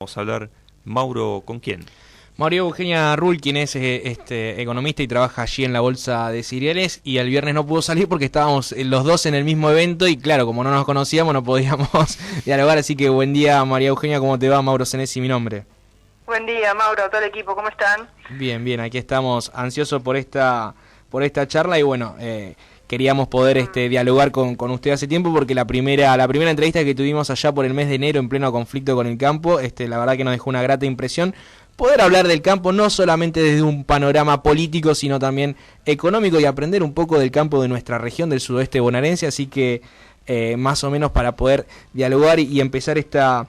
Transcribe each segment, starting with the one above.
Vamos a hablar, Mauro, ¿con quién? María Eugenia Rull, quien es economista y trabaja allí en la Bolsa de Cereales, y el viernes no pudo salir porque estábamos los dos en el mismo evento y claro, como no nos conocíamos no podíamos dialogar, así que buen día María Eugenia, ¿cómo te va? Mauro Senesi, mi nombre. Buen día, Mauro, a todo el equipo, ¿cómo están? Bien, bien, aquí estamos ansiosos por esta charla y bueno, queríamos poder dialogar con usted hace tiempo porque la primera entrevista que tuvimos allá por el mes de enero en pleno conflicto con el campo, la verdad que nos dejó una grata impresión. Poder hablar del campo no solamente desde un panorama político, sino también económico y aprender un poco del campo de nuestra región, del sudoeste bonaerense, así que más o menos para poder dialogar y empezar esta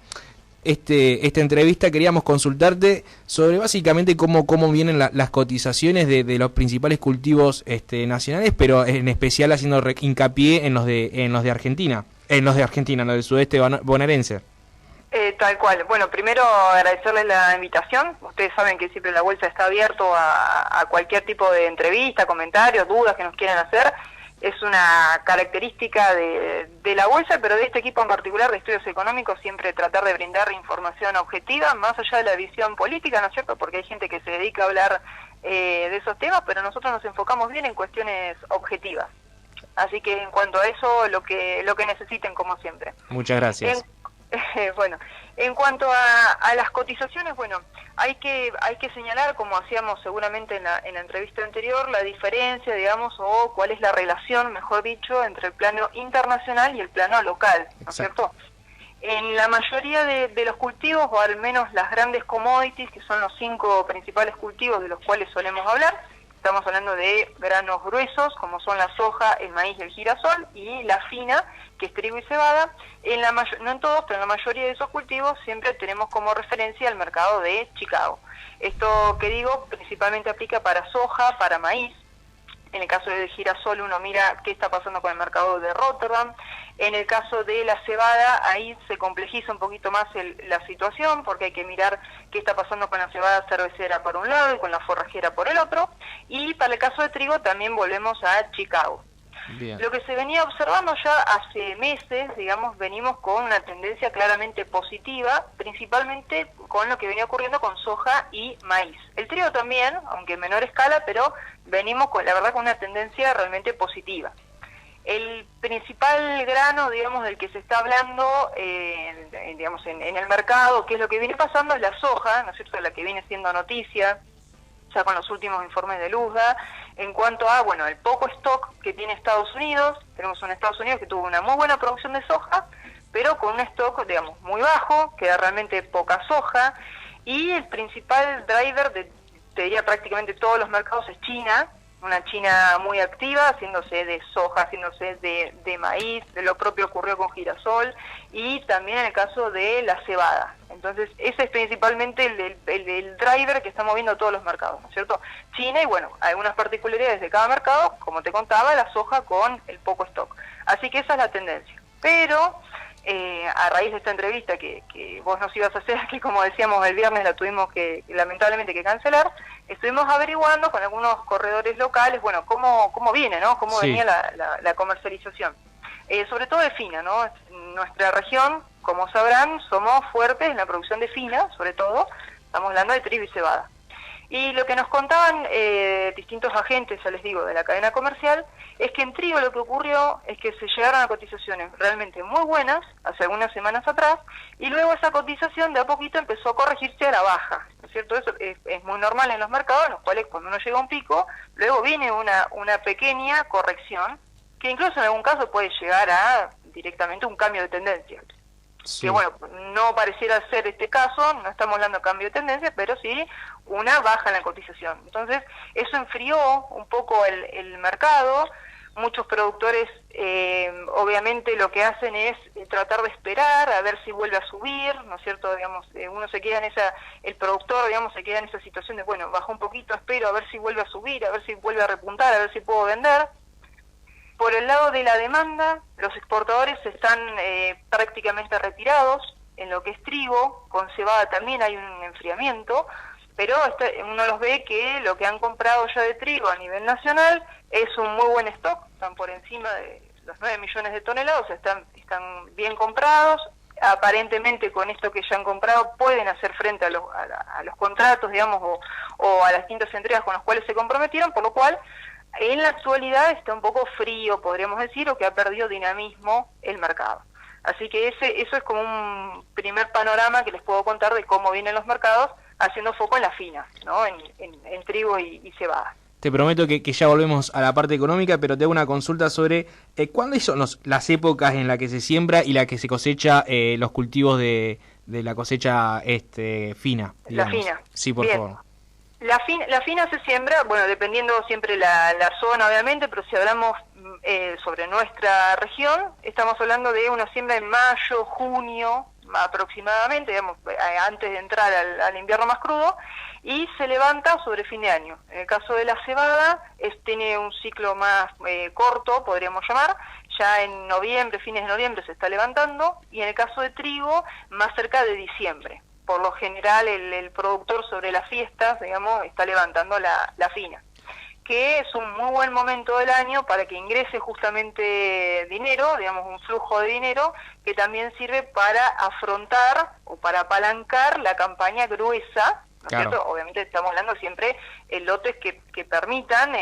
entrevista queríamos consultarte sobre básicamente cómo vienen las cotizaciones de los principales cultivos nacionales, pero en especial haciendo hincapié en los de Argentina, en los del sudeste bonaerense. Tal cual. Bueno, primero agradecerles la invitación. Ustedes saben que siempre la Bolsa está abierto a cualquier tipo de entrevista, comentarios, dudas que nos quieran hacer. Es una característica de la Bolsa, pero de este equipo en particular de estudios económicos, siempre tratar de brindar información objetiva, más allá de la visión política, ¿no es cierto? Porque hay gente que se dedica a hablar de esos temas, pero nosotros nos enfocamos bien en cuestiones objetivas. Así que en cuanto a eso, lo que necesiten, como siempre. Muchas gracias. Bueno, en cuanto a las cotizaciones, bueno, hay que señalar, como hacíamos seguramente en la entrevista anterior, la diferencia, digamos, o cuál es la relación, mejor dicho, entre el plano internacional y el plano local, ¿no es cierto? En la mayoría de los cultivos, o al menos las grandes commodities, que son los 5 principales cultivos de los cuales solemos hablar, estamos hablando de granos gruesos, como son la soja, el maíz y el girasol, y la fina, que es trigo y cebada. No en todos, pero en la mayoría de esos cultivos siempre tenemos como referencia el mercado de Chicago. Esto que digo principalmente aplica para soja, para maíz. En el caso del girasol uno mira qué está pasando con el mercado de Rotterdam. En el caso de la cebada, ahí se complejiza un poquito más la situación, porque hay que mirar qué está pasando con la cebada cervecera por un lado y con la forrajera por el otro. Y para el caso de trigo también volvemos a Chicago. Bien. Lo que se venía observando ya hace meses, digamos, venimos con una tendencia claramente positiva, principalmente con lo que venía ocurriendo con soja y maíz. El trigo también, aunque en menor escala, pero venimos con, la verdad, con una tendencia realmente positiva. El principal grano, digamos, del que se está hablando, digamos, en el mercado, que es lo que viene pasando, es la soja, ¿no es cierto?, la que viene siendo noticia, ya con los últimos informes de Luzda, en cuanto a, bueno, el poco stock que tiene Estados Unidos. Tenemos un Estados Unidos que tuvo una muy buena producción de soja, pero con un stock, digamos, muy bajo, queda realmente poca soja, y el principal driver te diría prácticamente todos los mercados es China, una China muy activa, haciéndose de soja, haciéndose de maíz, de lo propio ocurrió con girasol, y también en el caso de la cebada. Entonces, ese es principalmente el driver que está moviendo todos los mercados, ¿no es cierto? China y, bueno, algunas particularidades de cada mercado, como te contaba, la soja con el poco stock. Así que esa es la tendencia. Pero, a raíz de esta entrevista que vos nos ibas a hacer, que como decíamos el viernes la tuvimos que lamentablemente que cancelar, estuvimos averiguando con algunos corredores locales, bueno, cómo viene, ¿no? Cómo venía la comercialización. Sobre todo de fina, ¿no? Nuestra región, como sabrán, somos fuertes en la producción de fina, sobre todo, estamos hablando de trigo y cebada. Y lo que nos contaban distintos agentes, ya les digo, de la cadena comercial, es que en trigo lo que ocurrió es que se llegaron a cotizaciones realmente muy buenas, hace algunas semanas atrás, y luego esa cotización de a poquito empezó a corregirse a la baja, ¿no es cierto? Eso es muy normal en los mercados, en los cuales cuando uno llega a un pico, luego viene una pequeña corrección, que incluso en algún caso puede llegar a directamente un cambio de tendencia. Sí. Que bueno, no pareciera ser este caso, no estamos hablando de cambio de tendencia, pero sí una baja en la cotización. Entonces, eso enfrió un poco el mercado. Muchos productores, obviamente, lo que hacen es tratar de esperar a ver si vuelve a subir, ¿no es cierto? Digamos, uno se queda en el productor, digamos, se queda en esa situación de, bueno, bajó un poquito, espero a ver si vuelve a subir, a ver si vuelve a repuntar, a ver si puedo vender. Por el lado de la demanda, los exportadores están prácticamente retirados en lo que es trigo, con cebada también hay un enfriamiento, pero uno los ve que lo que han comprado ya de trigo a nivel nacional es un muy buen stock, están por encima de los 9 millones de toneladas, o sea, están bien comprados, aparentemente con esto que ya han comprado pueden hacer frente a los contratos, digamos, o a las distintas entregas con las cuales se comprometieron, por lo cual en la actualidad está un poco frío, podríamos decir, o que ha perdido dinamismo el mercado. Así que eso es como un primer panorama que les puedo contar de cómo vienen los mercados, haciendo foco en la fina, ¿no? En trigo y cebada. Te prometo que ya volvemos a la parte económica, pero te hago una consulta sobre cuáles son las épocas en las que se siembra y la que se cosecha los cultivos de la cosecha fina, digamos. La fina. Sí, por Bien. favor. La fina se siembra, bueno, dependiendo siempre la zona, obviamente, pero si hablamos sobre nuestra región, estamos hablando de una siembra en mayo, junio, aproximadamente, digamos, antes de entrar al invierno más crudo, y se levanta sobre fin de año. En el caso de la cebada, tiene un ciclo más corto, podríamos llamar, ya en noviembre, fines de noviembre se está levantando, y en el caso de trigo, más cerca de diciembre. Por lo general, el productor sobre las fiestas, digamos, está levantando la fina, que es un muy buen momento del año para que ingrese justamente dinero, digamos, un flujo de dinero que también sirve para afrontar o para apalancar la campaña gruesa, ¿no es cierto? Obviamente estamos hablando siempre de lotes que permitan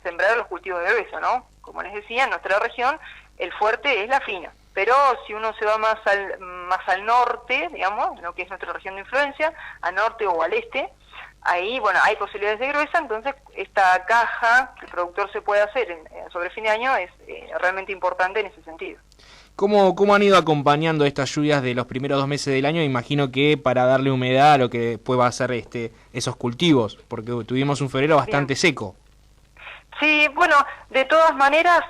sembrar los cultivos de gruesa, ¿no? Como les decía, en nuestra región el fuerte es la fina, pero si uno se va más al norte, digamos, lo que es nuestra región de influencia, al norte o al este, ahí, bueno, hay posibilidades de gruesa, entonces esta caja que el productor se puede hacer sobre fin de año es realmente importante en ese sentido. ¿Cómo han ido acompañando estas lluvias de los primeros 2 meses del año? Imagino que para darle humedad a lo que después va a ser esos cultivos, porque tuvimos un febrero bastante seco. Sí, bueno, de todas maneras,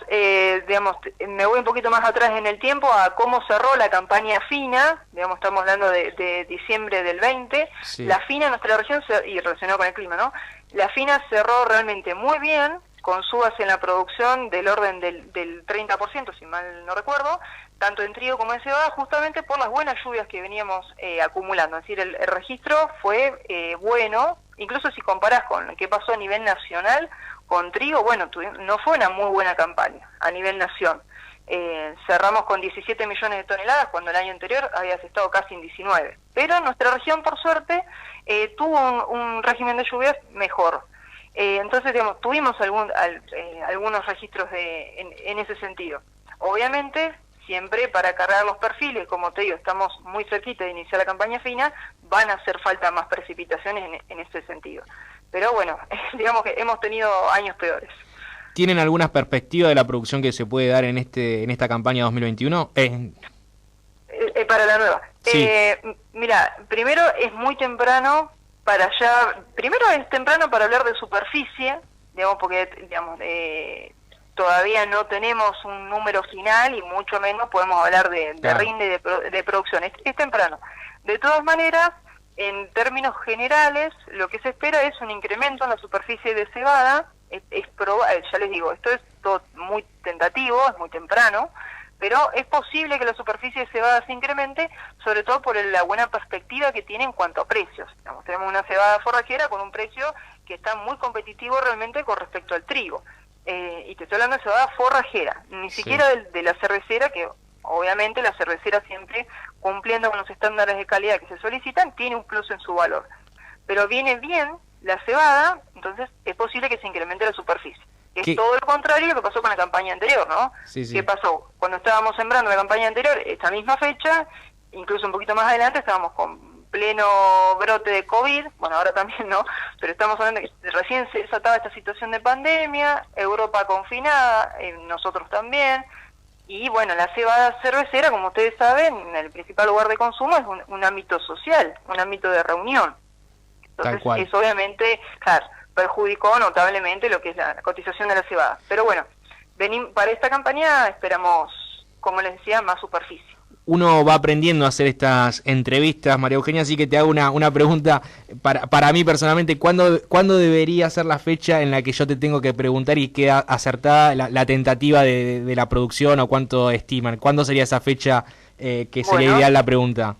digamos, me voy un poquito más atrás en el tiempo a cómo cerró la campaña fina, digamos, estamos hablando de diciembre del 20, sí. La fina en nuestra región, y relacionado con el clima, ¿no? La fina cerró realmente muy bien, con subas en la producción del orden del 30%, si mal no recuerdo, tanto en trigo como en cebada, justamente por las buenas lluvias que veníamos acumulando. Es decir, el registro fue bueno, incluso si comparás con lo que pasó a nivel nacional, con trigo, bueno, no fue una muy buena campaña a nivel nación. Cerramos con 17 millones de toneladas, cuando el año anterior habías estado casi en 19. Pero nuestra región, por suerte, tuvo un régimen de lluvias mejor. Entonces, digamos, tuvimos algunos registros en ese sentido. Obviamente, siempre para cargar los perfiles, como te digo, estamos muy cerquita de iniciar la campaña fina, van a hacer falta más precipitaciones en ese sentido. Pero bueno, digamos que hemos tenido años peores. ¿Tienen alguna perspectiva de la producción que se puede dar en esta campaña 2021? Para la nueva. Sí. Mira, primero es muy temprano primero es temprano para hablar de superficie, digamos, porque digamos, todavía no tenemos un número final y mucho menos podemos hablar de rinde de producción. Es temprano. De todas maneras, en términos generales, lo que se espera es un incremento en la superficie de cebada. Ya les digo, esto es todo muy tentativo, es muy temprano, pero es posible que la superficie de cebada se incremente, sobre todo por la buena perspectiva que tiene en cuanto a precios. Digamos, tenemos una cebada forrajera con un precio que está muy competitivo realmente con respecto al trigo. Y te estoy hablando de cebada forrajera, ni siquiera de la cervecera, que obviamente la cervecera siempre, cumpliendo con los estándares de calidad que se solicitan, tiene un plus en su valor. Pero viene bien la cebada, entonces es posible que se incremente la superficie. Es todo lo contrario a lo que pasó con la campaña anterior, ¿no? Sí, sí. ¿Qué pasó? Cuando estábamos sembrando la campaña anterior, esta misma fecha, incluso un poquito más adelante, estábamos con pleno brote de COVID, bueno, ahora también no, pero estamos hablando de que recién se desataba esta situación de pandemia, Europa confinada, nosotros también, y bueno, la cebada cervecera, como ustedes saben, el principal lugar de consumo es un ámbito social, un ámbito de reunión. Entonces, eso obviamente, claro, perjudicó notablemente lo que es la cotización de la cebada. Pero bueno, para esta campaña esperamos, como les decía, más superficie. Uno va aprendiendo a hacer estas entrevistas, María Eugenia, así que te hago una pregunta para mí personalmente. ¿Cuándo debería ser la fecha en la que yo te tengo que preguntar y queda acertada la tentativa de la producción o cuánto estiman? ¿Cuándo sería esa fecha que sería ideal la pregunta?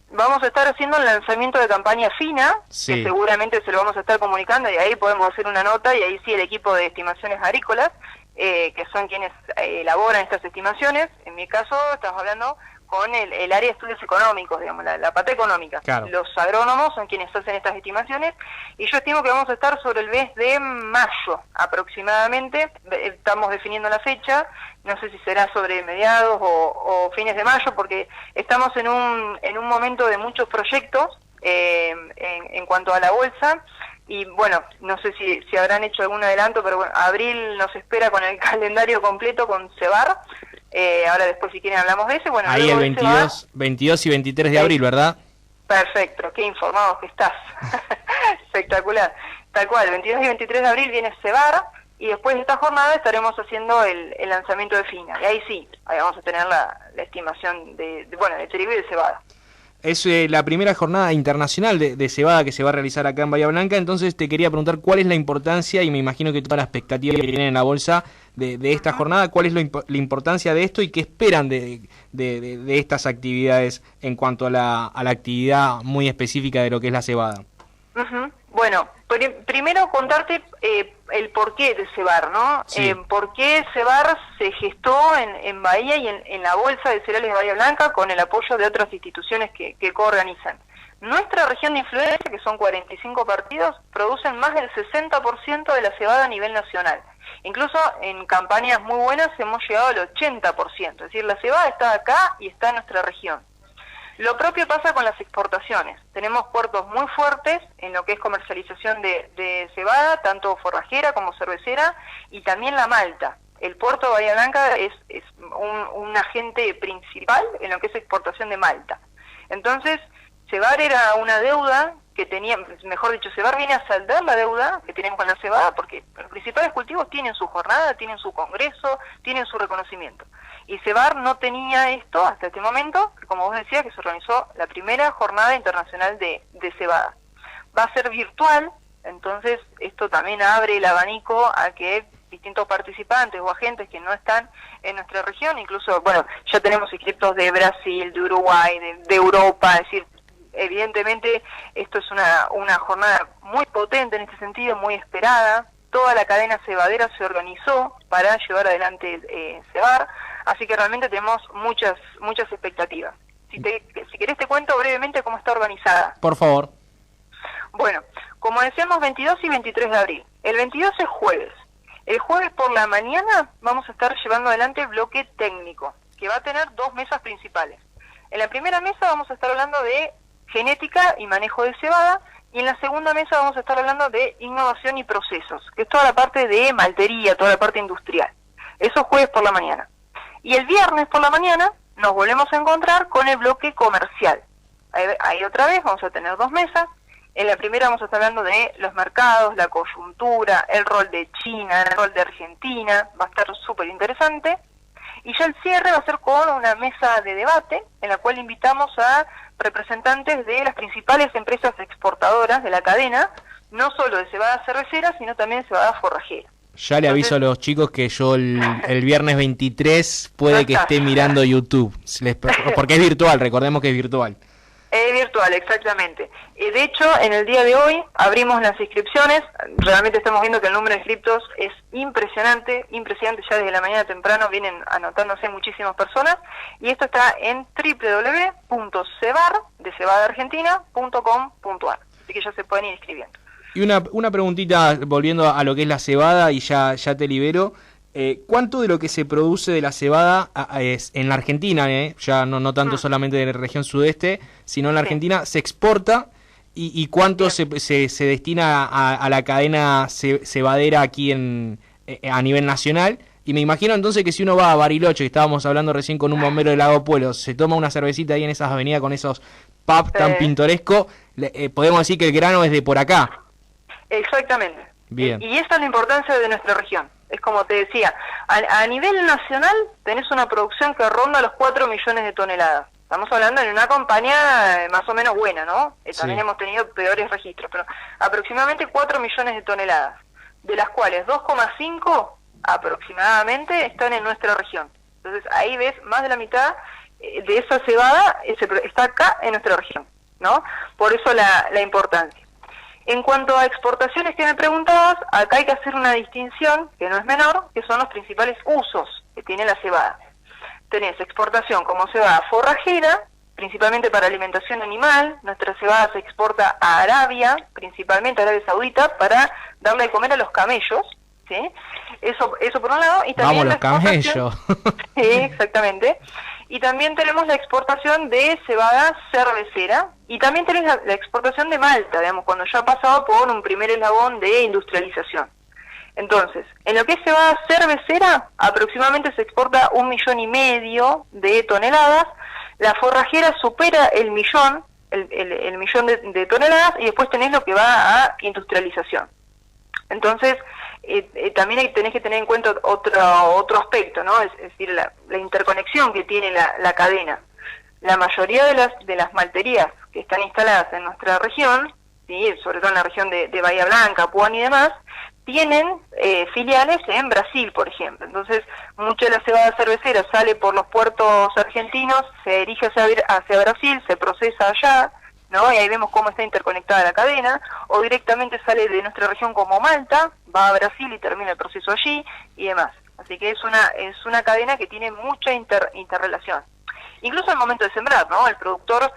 Vamos a estar haciendo el lanzamiento de campaña fina, que seguramente se lo vamos a estar comunicando, y ahí podemos hacer una nota, y ahí sí el equipo de estimaciones agrícolas, que son quienes elaboran estas estimaciones. En mi caso, estamos hablando con el área de estudios económicos, digamos, la pata económica. Claro. Los agrónomos son quienes hacen estas estimaciones, y yo estimo que vamos a estar sobre el mes de mayo aproximadamente. Estamos definiendo la fecha, no sé si será sobre mediados o fines de mayo, porque estamos en un momento de muchos proyectos en cuanto a la bolsa. Y bueno, no sé si habrán hecho algún adelanto, pero bueno, abril nos espera con el calendario completo con CEBAR. Ahora después si quieren hablamos de eso. Bueno, ahí el 22 y 23 de abril, ¿verdad? Perfecto, qué informado que estás. Espectacular. Tal cual, el 22 y 23 de abril viene CEBAR, y después de esta jornada estaremos haciendo el lanzamiento de FINA. Y ahí sí, ahí vamos a tener la estimación de trigo y de cebada. Es la primera jornada internacional de cebada que se va a realizar acá en Bahía Blanca, entonces te quería preguntar cuál es la importancia, y me imagino que toda la expectativa que tienen en la bolsa de esta jornada, cuál es la importancia de esto y qué esperan de estas actividades en cuanto a la actividad muy específica de lo que es la cebada. Bueno, primero contarte el porqué de CEBAR, ¿no? Sí. Por qué CEBAR se gestó en Bahía y en la Bolsa de Cereales de Bahía Blanca con el apoyo de otras instituciones que coorganizan. Nuestra región de influencia, que son 45 partidos, producen más del 60% de la cebada a nivel nacional. Incluso en campañas muy buenas hemos llegado al 80%, es decir, la cebada está acá y está en nuestra región. Lo propio pasa con las exportaciones. Tenemos puertos muy fuertes en lo que es comercialización de cebada, tanto forrajera como cervecera, y también la malta. El puerto de Bahía Blanca es un agente principal en lo que es exportación de malta. Entonces, CEBAR era una deuda que tenía, mejor dicho, CEBAR viene a saldar la deuda que tenemos con la cebada, porque los principales cultivos tienen su jornada, tienen su congreso, tienen su reconocimiento. Y CEBAR no tenía esto hasta este momento, como vos decías, que se organizó la primera jornada internacional de cebada. Va a ser virtual, entonces esto también abre el abanico a que distintos participantes o agentes que no están en nuestra región, incluso, bueno, ya tenemos inscriptos de Brasil, de Uruguay, de Europa, es decir, evidentemente esto es una jornada muy potente en este sentido, muy esperada. Toda la cadena cebadera se organizó para llevar adelante CEBAR, así que realmente tenemos muchas expectativas. Si querés te cuento brevemente cómo está organizada. Por favor. Bueno, como decíamos, 22 y 23 de abril. El 22 es jueves. El jueves por la mañana vamos a estar llevando adelante el bloque técnico, que va a tener dos mesas principales. En la primera mesa vamos a estar hablando de genética y manejo de cebada, y en la segunda mesa vamos a estar hablando de innovación y procesos, que es toda la parte de maltería, toda la parte industrial. Eso es jueves por la mañana. Y el viernes por la mañana nos volvemos a encontrar con el bloque comercial. Ahí otra vez vamos a tener dos mesas. En la primera vamos a estar hablando de los mercados, la coyuntura, el rol de China, el rol de Argentina. Va a estar súper interesante. Y ya el cierre va a ser con una mesa de debate en la cual invitamos a representantes de las principales empresas exportadoras de la cadena, no solo de cebada cervecera, sino también de cebada forrajera. Ya le aviso a los chicos que yo el viernes 23 puede que esté mirando YouTube, porque es virtual, recordemos que es virtual. Es virtual, exactamente. De hecho, en el día de hoy abrimos las inscripciones. Realmente estamos viendo que el número de inscriptos es impresionante. Ya desde la mañana temprano vienen anotándose muchísimas personas. Y esto está en www.cebar.com.ar. Así que ya se pueden ir inscribiendo. Y una preguntita, volviendo a lo que es la cebada, y ya te libero. ¿Cuánto de lo que se produce de la cebada es en la Argentina, ya no tanto solamente de la región sudeste, sino en la Argentina, se exporta? ¿Y cuánto se destina a la cadena cebadera aquí a nivel nacional? Y me imagino entonces que si uno va a Bariloche, que estábamos hablando recién con un bombero de Lago Pueblo, se toma una cervecita ahí en esas avenidas con esos pubs tan pintorescos, podemos decir que el grano es de por acá. Exactamente. Bien. Y esa es la importancia de nuestra región. Es como te decía, a nivel nacional tenés una producción que ronda los 4 millones de toneladas. Estamos hablando de una campaña más o menos buena, ¿no? También hemos tenido peores registros, pero aproximadamente 4 millones de toneladas, de las cuales 2,5 aproximadamente están en nuestra región. Entonces ahí ves, más de la mitad de esa cebada está acá en nuestra región, ¿no? Por eso la importancia. En cuanto a exportaciones que me preguntabas, acá hay que hacer una distinción, que no es menor, que son los principales usos que tiene la cebada. tenés exportación como cebada forrajera, principalmente para alimentación animal. Nuestra cebada se exporta a Arabia, principalmente a Arabia Saudita, para darle de comer a los camellos, ¿sí? Eso por un lado. Y también Vamos, los camellos. Sí, exactamente. Y también tenemos la exportación de cebada cervecera, y también tenemos la exportación de malta, digamos, cuando ya ha pasado por un primer eslabón de industrialización. Entonces, en lo que es cebada cervecera, aproximadamente se exporta 1,5 millones de toneladas. La forrajera supera el millón de toneladas, y después tenés lo que va a industrialización. Entonces, también tenés que tener en cuenta otro aspecto, ¿no? Es decir, la interconexión que tiene la cadena. La mayoría de las malterías que están instaladas en nuestra región, ¿sí?, sobre todo en la región de Bahía Blanca, Puan y demás, tienen filiales en Brasil, por ejemplo. Entonces, mucha de la cebada cervecera sale por los puertos argentinos, se dirige hacia Brasil, se procesa allá, ¿no? Y ahí vemos cómo está interconectada la cadena, o directamente sale de nuestra región como malta, va a Brasil y termina el proceso allí, y demás. Así que es una cadena que tiene mucha interrelación. Incluso al momento de sembrar, ¿no? El productor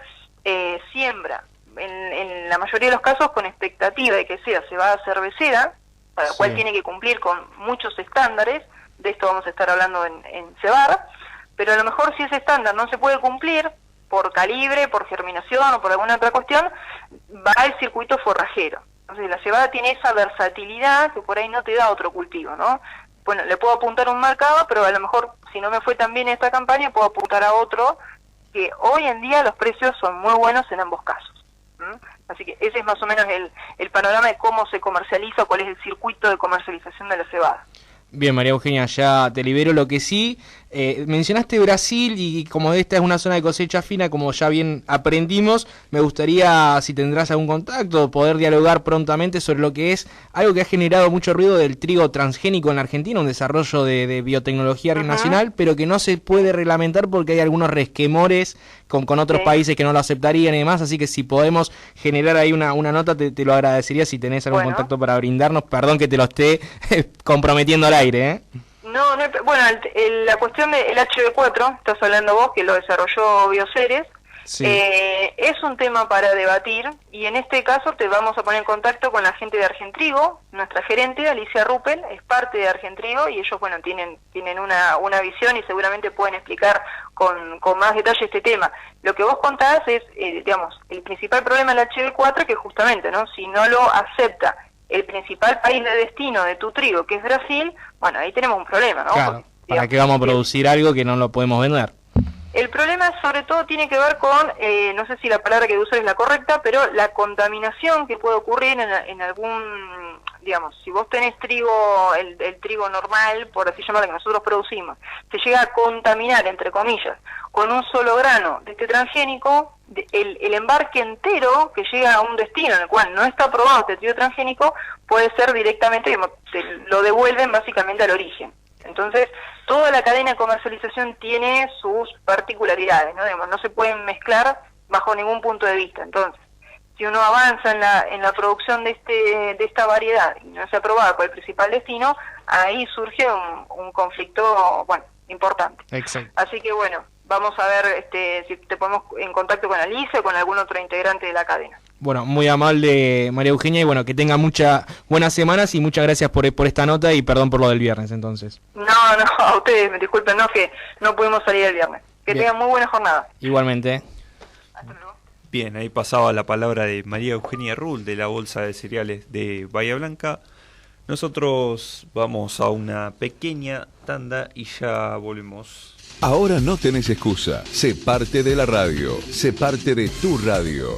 siembra, en la mayoría de los casos, con expectativa de que sea cebada cervecera, para la cual tiene que cumplir con muchos estándares. De esto vamos a estar hablando en Cebar, pero a lo mejor si ese estándar no se puede cumplir, por calibre, por germinación o por alguna otra cuestión, va al circuito forrajero. Entonces la cebada tiene esa versatilidad que por ahí no te da otro cultivo, ¿no? Bueno, le puedo apuntar un mercado, pero a lo mejor si no me fue tan bien esta campaña, puedo apuntar a otro, que hoy en día los precios son muy buenos en ambos casos. Así que ese es más o menos el panorama de cómo se comercializa, o cuál es el circuito de comercialización de la cebada. Bien, María Eugenia, ya te libero. Lo que sí, mencionaste Brasil, y como esta es una zona de cosecha fina, como ya bien aprendimos, me gustaría, si tendrás algún contacto, poder dialogar prontamente sobre lo que es algo que ha generado mucho ruido del trigo transgénico en la Argentina, un desarrollo de biotecnología nacional, pero que no se puede reglamentar porque hay algunos resquemores con otros países que no lo aceptarían y demás. Así que si podemos generar ahí una nota, te lo agradecería, si tenés algún contacto para brindarnos. Perdón que te lo esté comprometiendo al aire, ¿eh? No, bueno, la cuestión del HB4, estás hablando vos, que lo desarrolló Bioceres, sí. Es un tema para debatir, y en este caso te vamos a poner en contacto con la gente de Argentrigo. Nuestra gerente, Alicia Ruppel, es parte de Argentrigo, y ellos, bueno, tienen una visión y seguramente pueden explicar con más detalle este tema. Lo que vos contás es, digamos, el principal problema del HB4, que justamente, ¿no?, si no lo acepta el principal país de destino de tu trigo, que es Brasil, bueno, ahí tenemos un problema, ¿no? Claro, porque, ¿para qué vamos a producir algo que no lo podemos vender? El problema sobre todo tiene que ver con, no sé si la palabra que uso es la correcta, pero la contaminación que puede ocurrir en algún, digamos, si vos tenés trigo, el trigo normal, por así llamarlo, que nosotros producimos, se llega a contaminar, entre comillas, con un solo grano de este transgénico, el embarque entero que llega a un destino en el cual no está aprobado este trigo transgénico, puede ser directamente, lo devuelven básicamente al origen. Entonces, toda la cadena de comercialización tiene sus particularidades, ¿no? Digamos, no se pueden mezclar bajo ningún punto de vista. Entonces, si uno avanza en la producción de esta variedad y no es aprobada por el principal destino, ahí surge un conflicto, bueno, importante. Exacto. Así que, bueno, vamos a ver si te ponemos en contacto con Alicia o con algún otro integrante de la cadena. Bueno, muy amable, María Eugenia, y bueno, que tenga muchas buenas semanas, y muchas gracias por esta nota, y perdón por lo del viernes, entonces. No, a ustedes, me disculpen, no, que no pudimos salir el viernes. Que tengan muy buena jornada. Igualmente. Hasta luego. Bien, ahí pasaba la palabra de María Eugenia Rull, de la Bolsa de Cereales de Bahía Blanca. Nosotros vamos a una pequeña tanda y ya volvemos. Ahora no tenés excusa, sé parte de la radio, sé parte de tu radio.